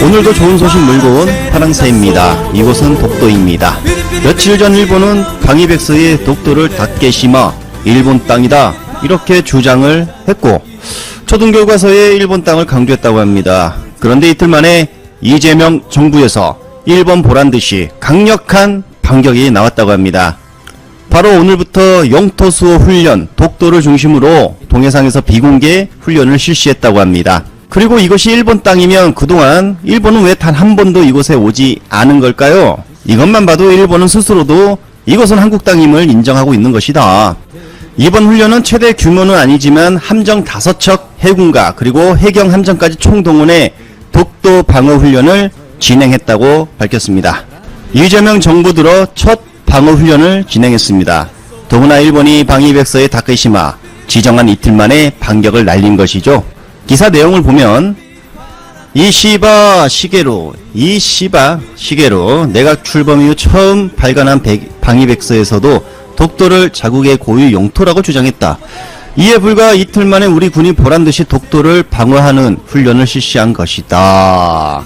오늘도 좋은 소식 몰고 온 파랑새입니다. 이곳은 독도입니다. 며칠 전 일본은 방위백서에 독도를 닫게시마 일본 땅이다 이렇게 주장을 했고 초등교과서에 일본 땅을 강조했다고 합니다. 그런데 이틀 만에 이재명 정부에서 일본 보란듯이 강력한 반격이 나왔다고 합니다. 바로 오늘부터 영토수호 훈련, 독도를 중심으로 동해상에서 비공개 훈련을 실시했다고 합니다. 그리고 이것이 일본 땅이면 그동안 일본은 왜 단 한 번도 이곳에 오지 않은 걸까요? 이것만 봐도 일본은 스스로도 이것은 한국 땅임을 인정하고 있는 것이다. 이번 훈련은 최대 규모는 아니지만 함정 5척 해군과 그리고 해경 함정까지 총동원해 독도 방어 훈련을 진행했다고 밝혔습니다. 이재명 정부 들어 첫 방어 훈련을 진행했습니다. 더구나 일본이 방위백서의 다케시마 지정한 이틀 만에 반격을 날린 것이죠. 기사 내용을 보면 이시바 시게로 내각 출범 이후 처음 발간한 방위백서에서도 독도를 자국의 고유 영토라고 주장했다. 이에 불과 이틀 만에 우리 군이 보란듯이 독도를 방어하는 훈련을 실시한 것이다.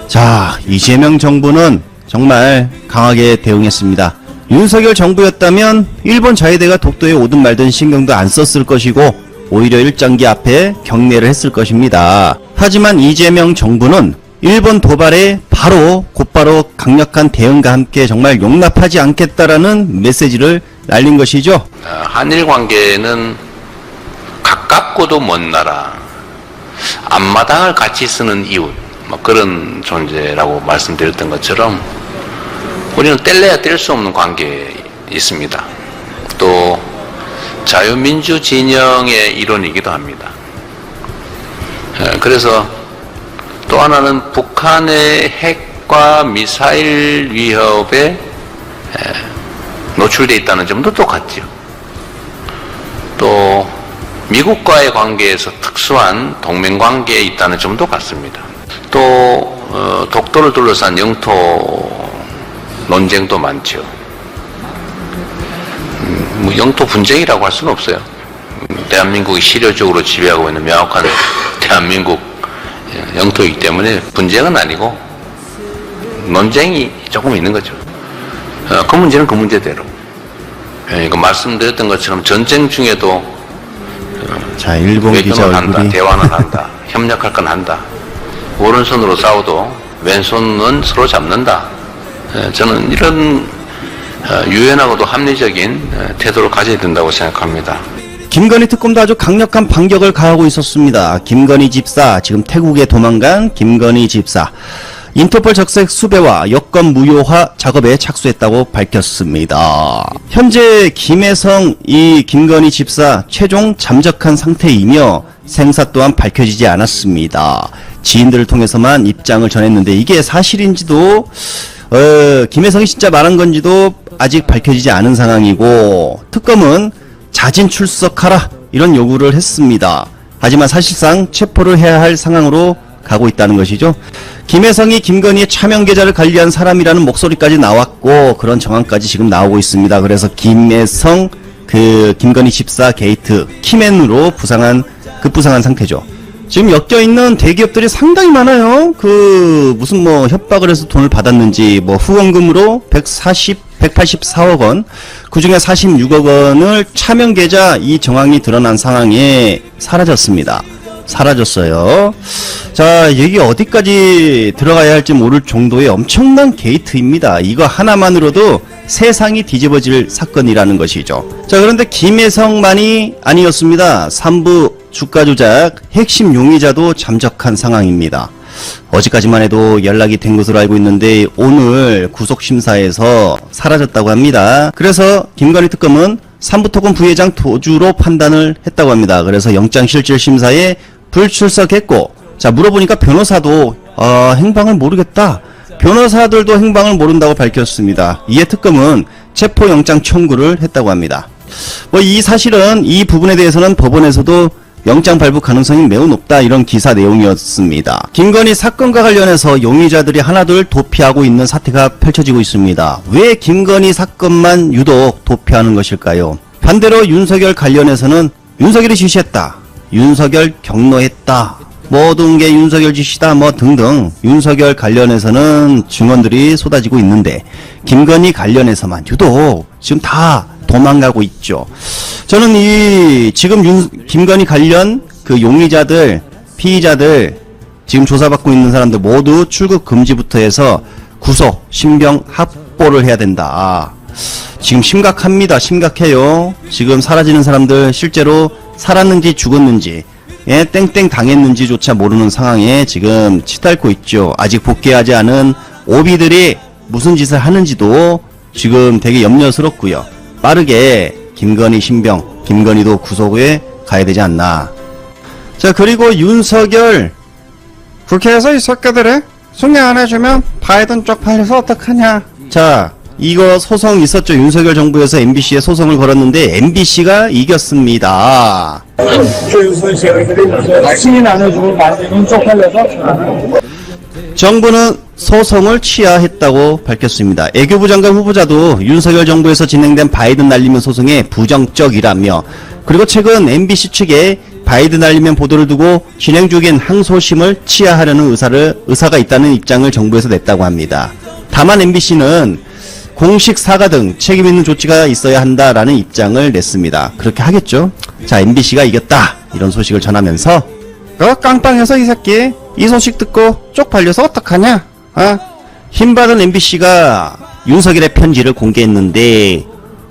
자, 이재명 정부는 정말 강하게 대응했습니다. 윤석열 정부였다면 일본 자위대가 독도에 오든 말든 신경도 안 썼을 것이고 오히려 일장기 앞에 경례를 했을 것입니다. 하지만 이재명 정부는 일본 도발에 곧바로 강력한 대응과 함께 정말 용납하지 않겠다라는 메시지를 날린 것이죠. 한일 관계는 가깝고도 먼 나라, 앞마당을 같이 쓰는 이웃, 그런 존재라고 말씀드렸던 것처럼 우리는 뗄래야 뗄 수 없는 관계에 있습니다. 또 자유민주 진영의 일원이기도 합니다. 그래서 또 하나는 북한의 핵과 미사일 위협에 노출되어 있다는 점도 똑같죠. 또 미국과의 관계에서 특수한 동맹관계에 있다는 점도 같습니다. 또 독도를 둘러싼 영토 논쟁도 많죠. 영토 분쟁이라고 할 수는 없어요. 대한민국이 실효적으로 지배하고 있는 명확한 대한민국 영토이기 때문에 분쟁은 아니고 논쟁이 조금 있는 거죠. 그 문제는 그 문제대로. 말씀드렸던 것처럼 전쟁 중에도 자, 일본 기자 외교는 한다, 얼굴이 대화는 한다, 협력할 건 한다. 오른손으로 싸워도 왼손은 서로 잡는다. 저는 이런 유연하고도 합리적인 태도를 가져야 된다고 생각합니다. 김건희 특검도 아주 강력한 반격을 가하고 있었습니다. 김건희 집사, 지금 태국에 도망간 김건희 집사, 인터폴 적색 수배와 여권 무효화 작업에 착수했다고 밝혔습니다. 현재 김혜성 이 김건희 집사 최종 잠적한 상태이며 생사 또한 밝혀지지 않았습니다. 지인들을 통해서만 입장을 전했는데 이게 사실인지도 김혜성이 진짜 말한 건지도 아직 밝혀지지 않은 상황이고 특검은 자진 출석하라 이런 요구를 했습니다. 하지만 사실상 체포를 해야 할 상황으로 가고 있다는 것이죠. 김혜성이 김건희의 차명 계좌를 관리한 사람이라는 목소리까지 나왔고 그런 정황까지 지금 나오고 있습니다. 그래서 김혜성 김건희 집사 게이트 키맨으로 급부상한 상태죠. 지금 엮여있는 대기업들이 상당히 많아요. 무슨 협박을 해서 돈을 받았는지, 후원금으로 184억 원, 그 중에 46억 원을 차명 계좌 이 정황이 드러난 상황에 사라졌어요. 자, 이게 어디까지 들어가야 할지 모를 정도의 엄청난 게이트입니다. 이거 하나만으로도 세상이 뒤집어질 사건이라는 것이죠. 자, 그런데 김혜성만이 아니었습니다. 3부 주가 조작 핵심 용의자도 잠적한 상황입니다. 어제까지만 해도 연락이 된 것으로 알고 있는데 오늘 구속심사에서 사라졌다고 합니다. 그래서 김건희 특검은 삼부토건 부회장 도주로 판단을 했다고 합니다. 그래서 영장실질심사에 불출석했고, 자, 물어보니까 변호사도 행방을 모르겠다. 변호사들도 행방을 모른다고 밝혔습니다. 이에 특검은 체포영장 청구를 했다고 합니다. 이 사실은 이 부분에 대해서는 법원에서도 영장 발부 가능성이 매우 높다 이런 기사 내용이었습니다. 김건희 사건과 관련해서 용의자들이 하나둘 도피하고 있는 사태가 펼쳐지고 있습니다. 왜 김건희 사건만 유독 도피하는 것일까요? 반대로 윤석열 관련해서는 윤석열이 지시했다, 윤석열 경로했다 모든 게 윤석열 짓이다 뭐 등등 윤석열 관련해서는 증언들이 쏟아지고 있는데 김건희 관련해서만 유독 지금 다 도망가고 있죠. 저는 이 지금 김건희 관련 그 용의자들 피의자들 지금 조사받고 있는 사람들 모두 출국 금지부터 해서 구속 신병 확보를 해야 된다. 지금 심각합니다. 심각해요. 지금 사라지는 사람들 실제로 살았는지 죽었는지 땡땡 당했는지조차 모르는 상황에 지금 치달고 있죠. 아직 복귀하지 않은 오비들이 무슨 짓을 하는지도 지금 되게 염려스럽고요. 빠르게 김건희 신병, 김건희도 구속에 가야 되지 않나. 자, 그리고 윤석열 국회에서 이 새끼들이 승리 안 해주면 바이든 쪽 팔려서 어떡하냐. 자, 이거 소송 있었죠. 윤석열 정부에서 MBC에 소송을 걸었는데 MBC가 이겼습니다. 승인 안 해주고 바이든 쪽 팔려서 정부는 소송을 취하했다고 밝혔습니다. 애교부 장관 후보자도 윤석열 정부에서 진행된 바이든 날리면 소송에 부정적이라며, 그리고 최근 MBC 측에 바이든 날리면 보도를 두고 진행 중인 항소심을 취하하려는 의사가 있다는 입장을 정부에서 냈다고 합니다. 다만 MBC는 공식 사과 등 책임 있는 조치가 있어야 한다라는 입장을 냈습니다. 그렇게 하겠죠. 자, MBC가 이겼다 이런 소식을 전하면서 깡빵해서 이 새끼 이 소식 듣고 쪽팔려서 어떡하냐. 힘받은 MBC가 윤석열의 편지를 공개했는데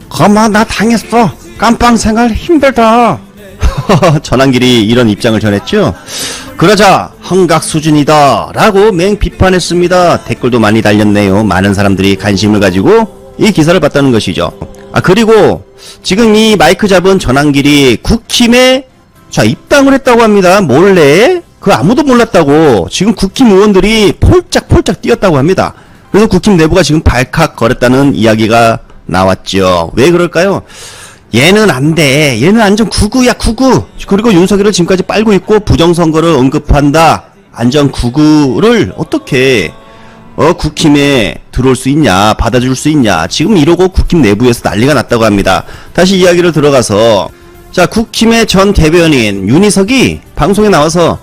거마 나 당했어. 깜빵 생활 힘들다. 전한길이 이런 입장을 전했죠. 그러자 헝각 수준이다 라고 맹비판했습니다. 댓글도 많이 달렸네요. 많은 사람들이 관심을 가지고 이 기사를 봤다는 것이죠. 그리고 지금 이 마이크 잡은 전한길이 국힘에 입당을 했다고 합니다. 몰래. 그 아무도 몰랐다고 지금 국힘 의원들이 폴짝폴짝 뛰었다고 합니다. 그래서 국힘 내부가 지금 발칵 거렸다는 이야기가 나왔죠. 왜 그럴까요? 얘는 안 돼. 얘는 안전 구구야, 구구. 그리고 윤석열을 지금까지 빨고 있고 부정선거를 언급한다. 안전 구구를 어떻게 국힘에 들어올 수 있냐, 받아줄 수 있냐. 지금 이러고 국힘 내부에서 난리가 났다고 합니다. 다시 이야기를 들어가서, 자, 국힘의 전 대변인 윤희석이 방송에 나와서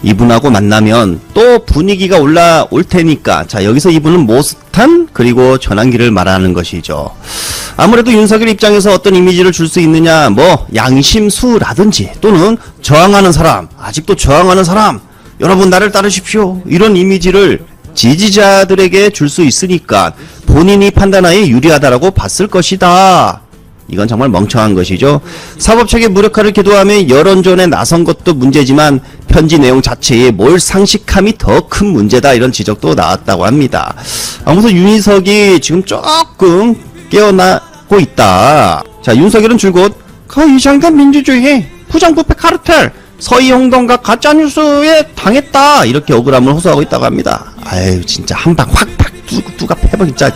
이분하고 만나면 또 분위기가 올라올 테니까, 자, 여기서 이분은 모스탄 그리고 전환기를 말하는 것이죠. 아무래도 윤석열 입장에서 어떤 이미지를 줄 수 있느냐, 뭐 양심수라든지 또는 저항하는 사람, 아직도 저항하는 사람, 여러분 나를 따르십시오, 이런 이미지를 지지자들에게 줄 수 있으니까 본인이 판단하에 유리하다라고 봤을 것이다. 이건 정말 멍청한 것이죠. 사법체계 무력화를 기도하며 여론전에 나선 것도 문제지만 편지 내용 자체에 몰상식함이 더 큰 문제다, 이런 지적도 나왔다고 합니다. 아무튼 윤희석이 지금 조금 깨어나고 있다. 자, 윤석열은 줄곧 이장단 민주주의 부정부패 카르텔 서희홍동과 가짜뉴스에 당했다, 이렇게 억울함을 호소하고 있다고 합니다. 아유, 진짜 한방 확 뚜가 패버 진짜.